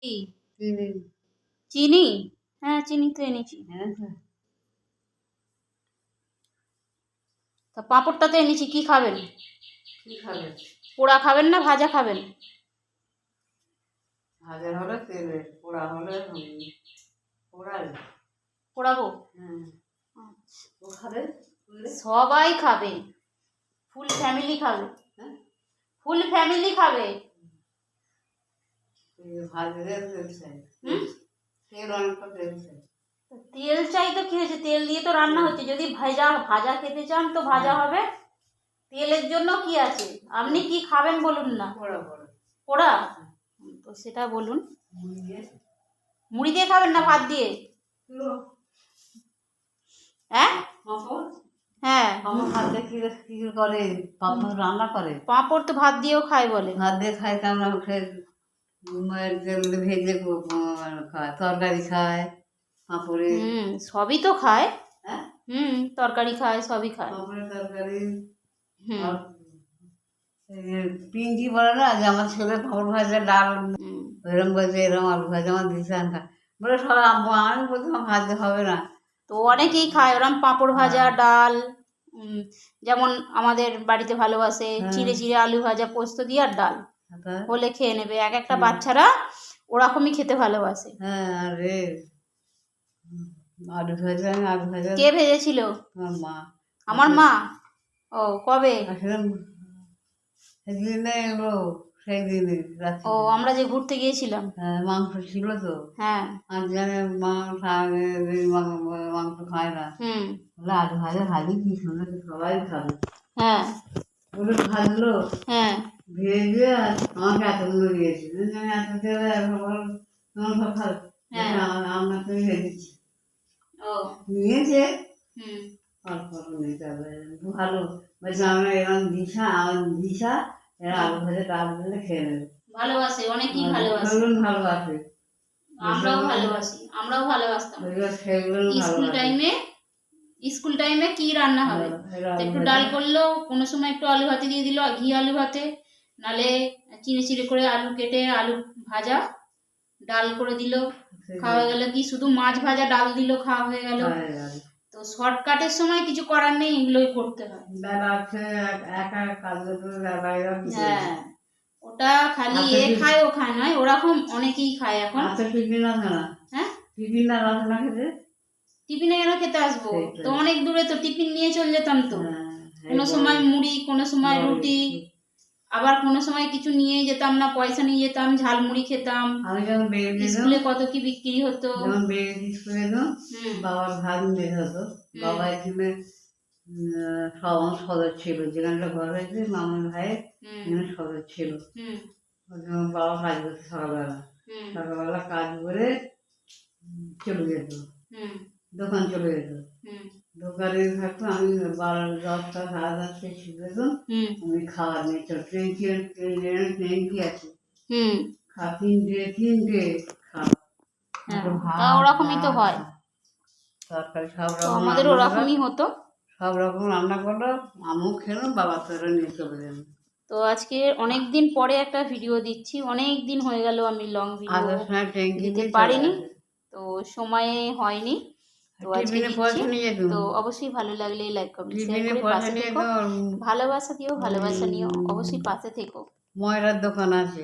কি চিনি চিনি? হ্যাঁ, চিনি তো এনেছি। হ্যাঁ তা পাঁপড়টা তো এনেছি, কি খাবেন? কি খাবে? পোড়া খাবেন না ভাজা খাবেন? ভাজা হলে তেলে, পোড়া হলে পোড়াই। পোড়াবো? হ্যাঁ আচ্ছা, ও খাবে? সবাই খাবে, ফুল ফ্যামিলি খাবে। হ্যাঁ ফুল ফ্যামিলি খাবে। ভাজলে তেল চাই, তেল অনেকটা তেল চাই। তেল চাই তো কি হয়েছে, তেল দিয়ে তো রান্না হচ্ছে। যদি ভাজা ভাজা খেতে চান তো ভাজা হবে, তেলের জন্য কি আছে? আপনি কি খাবেন বলুন না। পোড়া পোড়া পোড়া? তো সেটা বলুন। মুড়ি দিয়ে খাবেন না ভাত দিয়ে? হ্যাঁ হ্যাঁ, আমার হাতে কি কি করে, পাঁপড় রান্না করে। পাঁপড় তো ভাত দিয়েও খায় বলে। ভাত দিয়ে খায়, কেমন ভেজে খায়, তরকারি খায় পাঁপড়ে। সবই তো খায়। হ্যাঁ তরকারি খায়, সবই খায়। পাঁপড়ের তরকারি। হুম পিঙ্কি বলে না যে আমার ছেলে পাঁপড় ভাজা ডাল এরম বলছে, এরম আলু ভাজা আমার দিশান খায় বলে সব। আমি বলছিলাম ভাজতে হবে না। তো অনেকেই খায় ওরম পাঁপড় ভাজা ডাল। যেমন আমাদের বাড়িতে ভালোবাসে চিড়ে চিড়ে আলু ভাজা পোস্ত দিয়ে আর ডাল হলে খেয়ে নেবে। এক একটা বাচ্চারা ওরকমই খেতে ভালোবাসে। হ্যাঁ আরে আলু ভাজা, আলু ভাজা কে ভেজেছিল? আমার মা। আমার মা? ও, কবে? সেদিনে এলো, সেই দিনে রাত্রি। ও, আমরা যে ঘুরতে গিয়েছিলাম। হ্যাঁ মাংস ছিল তো। হ্যাঁ, আর জানে মাংস মাংস খায় না। বলে আলু ভাজা ভাজি কি সুন্দর, সবাই খাবে। হ্যাঁ ওগুলো ভাজলো, হ্যাঁ ভেজে আমাকে এতগুলো দিয়েছে। এত দেবে তোমার সব খাবে। আমরা তুমি ভেজেছি। ও নিয়েছে হুম অল্প অল্প নিতে হবে, ভালো। বলছে আমরা এরকম দিশা এরা আলু ভাজা ডাল দিলে খেয়ে নেবে। ভালোবাসে, অনেকেই ভালোবাসে। ভালোবাসে, আমরাও ভালোবাসি, আমরাও ভালোবাসতাম। স্কুল টাইমে কি রান্না হবে, একটু ডাল করলো, কোনো সময় একটু আলু ভাতে দিয়ে দিল, ঘি আলু ভাতে, নালে চিড়ে চিড়ে করে আলু কেটে আলু ভাজা ডাল করে দিল, খাওয়া হয়ে গেল। কি শুধু মাছ ভাজা ডাল দিল, খাওয়া হয়ে গেল। তো শর্টকাটের সময় কিছু করার নেই, এগুলোই করতে হয়। হ্যাঁ, ওটা খালি এ খায় ও খায় নয়, ওরকম অনেকেই খায় এখন। হ্যাঁ, টিফিনে কেন খেতে আসবো? তো অনেক দূরে, তো টিফিন নিয়ে চলে যেতাম তো। কোনো সময় মুড়ি, কোনো সময় রুটি, আবার কোনো সময় কিছু নিয়ে যেতাম না, পয়সা নিয়ে যেতাম, ঝালমুড়ি খেতাম। স্কুলে কত কি বিক্রি হতো। বাবার ভাগ বের হতো, বাবা এখানে সবার সদস্য ছিল, যেখানে ঘর হয়েছে মামার ভাইয়ের এখানে সদস্য ছিল। বাবা কাজ করতো সকালবেলা, সকালবেলা কাজ করে চলে যেত, দোকান চলে যেত। দোকানে থাকতো, আমি 10টা সাড়ে 10টায় শিখে যেতাম। আমি খাওয়া নিয়ে ট্রেন আছে, তিনটে ওরকমই তো হয়, তরকারি সব রকম আমাদের ওরকমই হতো। সব রকম রান্না করলো, আমিও খেলাম, বাবা তোরা নিয়ে চলে গেল। তো আজকে অনেক দিন পরে একটা ভিডিও দিচ্ছি, অনেক দিন হয়ে গেল আমি লং ভিডিও দিতে পারিনি, তো সময়ে হয়নি। তো আজকে দিচ্ছি। তো অবশ্যই ভালো লাগলে লাইক কমেন্ট শেয়ার করে পাশে থেকো, ভালোবাসা দিও, ভালোবাসা নিও, অবশ্যই পাশে থেকো। ময়রার দোকান আছে।